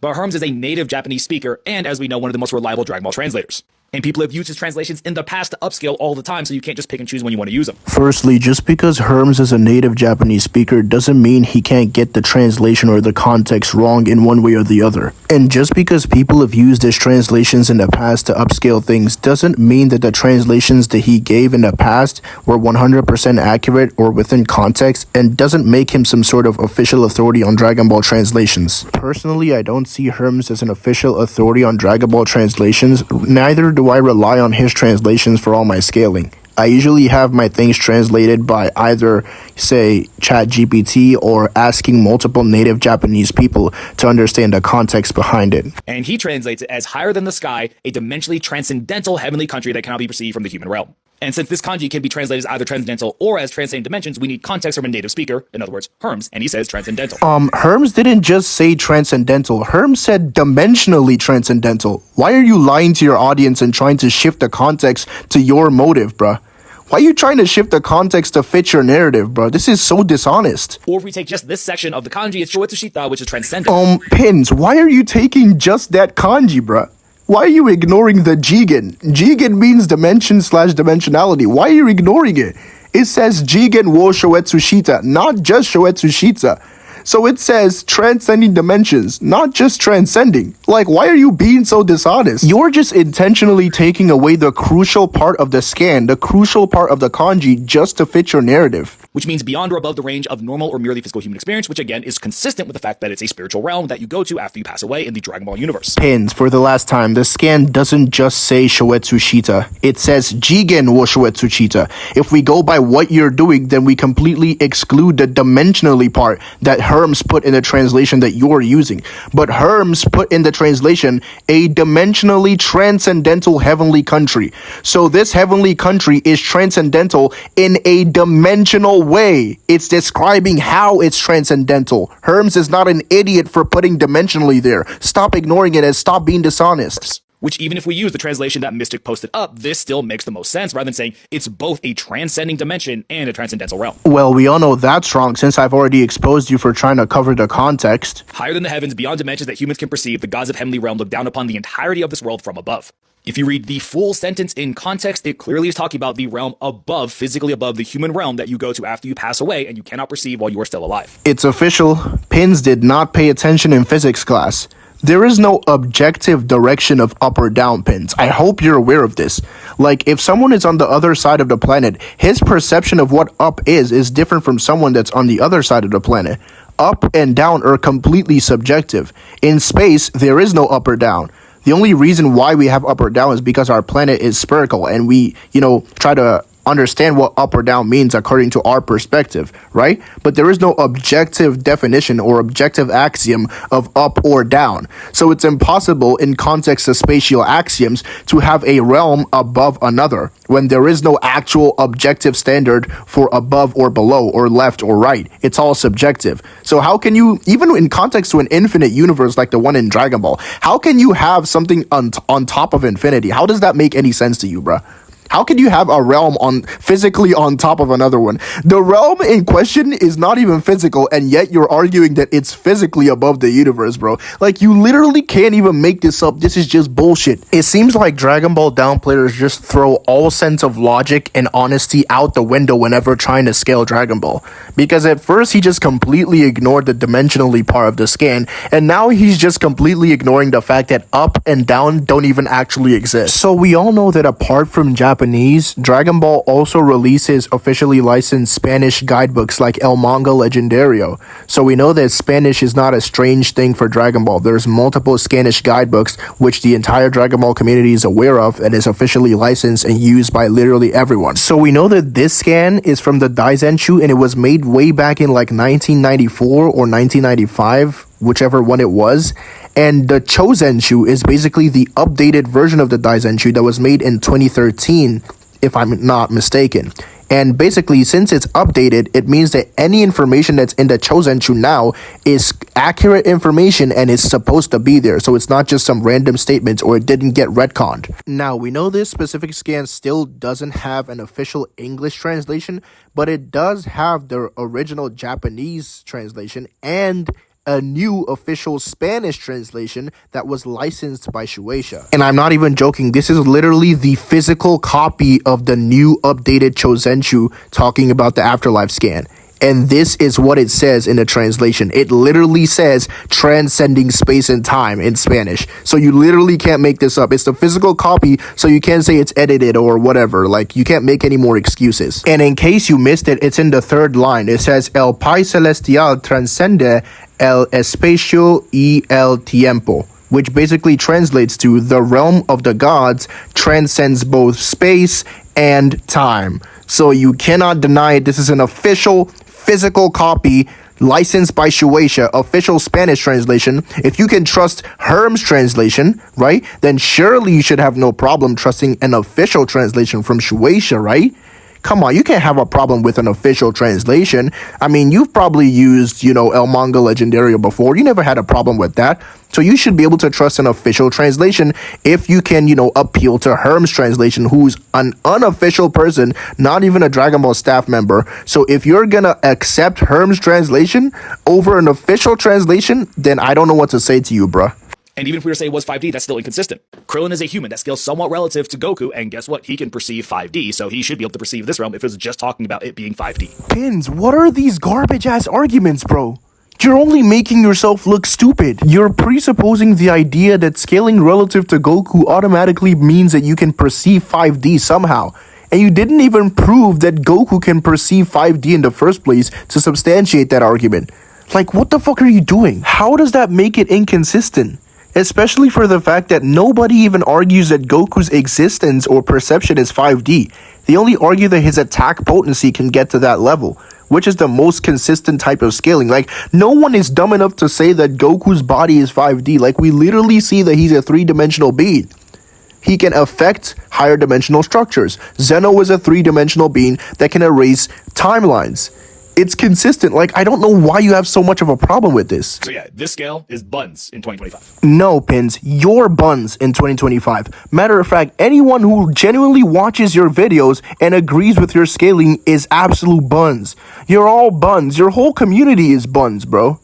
But Herms is a native Japanese speaker, and as we know, one of the most reliable Dragon Ball translators. And people have used his translations in the past to upscale all the time, so you can't just pick and choose when you want to use them. Firstly, just because Herms is a native Japanese speaker doesn't mean he can't get the translation or the context wrong in one way or the other. And just because people have used his translations in the past to upscale things doesn't mean that the translations that he gave in the past were 100% accurate or within context, and doesn't make him some sort of official authority on Dragon Ball translations. Personally, I don't see Herms as an official authority on Dragon Ball translations, neither do I rely on his translations for all my scaling. I usually have my things translated by either, say, ChatGPT or asking multiple native Japanese people to understand the context behind it. And he translates it as higher than the sky, a dimensionally transcendental heavenly country that cannot be perceived from the human realm. And since this kanji can be translated as either transcendental or as transcending dimensions, we need context from a native speaker, in other words, Herms, and he says transcendental. Herms didn't just say transcendental. Herms said dimensionally transcendental. Why are you lying to your audience and trying to shift the context to your motive, bruh? Why are you trying to shift the context to fit your narrative, bro? This is so dishonest. Or if we take just this section of the kanji, it's Shoetsushita, which is transcendent. Pins, why are you taking just that kanji, bruh? Why are you ignoring the Jigen? Jigen means dimension/dimensionality. Why are you ignoring it? It says Jigen wo Shoetsushita, not just Shoetsushita. So it says transcending dimensions, not just transcending. Like, why are you being so dishonest? You're just intentionally taking away the crucial part of the scan, the crucial part of the kanji, just to fit your narrative. Which means beyond or above the range of normal or merely physical human experience, which again is consistent with the fact that it's a spiritual realm that you go to after you pass away in the Dragon Ball universe. Pins, for the last time, the scan doesn't just say Shoetsushita. It says Jigen wo Shoetsushita. If we go by what you're doing, then we completely exclude the dimensionally part that Herms put in the translation that you're using. But Herms put in the translation a dimensionally transcendental heavenly country. So this heavenly country is transcendental in a dimensional way. It's describing how it's transcendental. Herms is not an idiot for putting dimensionally there. Stop ignoring it and stop being dishonest. Which even if we use the translation that Mystic posted up, this still makes the most sense rather than saying it's both a transcending dimension and a transcendental realm. Well, we all know that's wrong since I've already exposed you for trying to cover the context. Higher than the heavens, beyond dimensions that humans can perceive, the gods of heavenly realm look down upon the entirety of this world from above. If you read the full sentence in context, it clearly is talking about the realm above, physically above the human realm that you go to after you pass away and you cannot perceive while you are still alive. It's official. Pins did not pay attention in physics class. There is no objective direction of up or down, Pins. I hope you're aware of this. Like, if someone is on the other side of the planet, his perception of what up is different from someone that's on the other side of the planet. Up and down are completely subjective. In space, there is no up or down. The only reason why we have up or down is because our planet is spherical and we, try to understand what up or down means according to our perspective, right? But there is no objective definition or objective axiom of up or down. So it's impossible in context of spatial axioms to have a realm above another when there is no actual objective standard for above or below or left or right. It's all subjective. So how can you, even in context to an infinite universe like the one in Dragon Ball, how can you have something on top of infinity? How does that make any sense to you, bruh? How can you have a realm physically on top of another one? The realm in question is not even physical, and yet you're arguing that it's physically above the universe, bro. Like, you literally can't even make this up. This is just bullshit. It seems like Dragon Ball Downplayers just throw all sense of logic and honesty out the window whenever trying to scale Dragon Ball. Because at first he just completely ignored the dimensionally part of the scan, and now he's just completely ignoring the fact that up and down don't even actually exist. So we all know that apart from Japanese, Dragon Ball also releases officially licensed Spanish guidebooks like El Manga Legendario. So we know that Spanish is not a strange thing for Dragon Ball. There's multiple Spanish guidebooks which the entire Dragon Ball community is aware of and is officially licensed and used by literally everyone. So we know that this scan is from the Daizenshu and it was made way back in like 1994 or 1995, whichever one it was. And the Chozenshu is basically the updated version of the Daizenshu that was made in 2013, if I'm not mistaken. And basically, since it's updated, it means that any information that's in the Chozenshu now is accurate information and is supposed to be there. So it's not just some random statements or it didn't get retconned. Now, we know this specific scan still doesn't have an official English translation, but it does have the original Japanese translation and a new official Spanish translation that was licensed by Shueisha. And I'm not even joking, this is literally the physical copy of the new updated Chosenshu talking about the afterlife scan. And this is what it says in the translation. It literally says transcending space and time in Spanish. So you literally can't make this up. It's the physical copy, so you can't say it's edited or whatever. Like, you can't make any more excuses. And in case you missed it, it's in the third line. It says, El País Celestial transcende el espacio y el tiempo, which basically translates to the realm of the gods transcends both space and time. So you cannot deny it. This is an official physical copy licensed by Shueisha, official Spanish translation. If you can trust Herm's translation, right, then surely you should have no problem trusting an official translation from Shueisha, right? Come on, you can't have a problem with an official translation. I mean, you've probably used, El Manga Legendario before. You never had a problem with that. So you should be able to trust an official translation if you can, appeal to Herm's translation, who's an unofficial person, not even a Dragon Ball staff member. So if you're gonna accept Herm's translation over an official translation, then I don't know what to say to you, bruh. And even if we were to say it was 5D, that's still inconsistent. Krillin is a human that scales somewhat relative to Goku, and guess what? He can perceive 5D, so he should be able to perceive this realm if it was just talking about it being 5D. Pins, what are these garbage-ass arguments, bro? You're only making yourself look stupid. You're presupposing the idea that scaling relative to Goku automatically means that you can perceive 5D somehow. And you didn't even prove that Goku can perceive 5D in the first place to substantiate that argument. Like, what the fuck are you doing? How does that make it inconsistent? Especially for the fact that nobody even argues that Goku's existence or perception is 5D. They only argue that his attack potency can get to that level, which is the most consistent type of scaling. Like, no one is dumb enough to say that Goku's body is 5D. Like, we literally see that he's a three-dimensional being. He can affect higher dimensional structures. Zeno is a three-dimensional being that can erase timelines. It's consistent. Like, I don't know why you have so much of a problem with this. So yeah, this scale is buns in 2025. No, Pins, you're buns in 2025. Matter of fact, anyone who genuinely watches your videos and agrees with your scaling is absolute buns. You're all buns. Your whole community is buns, bro.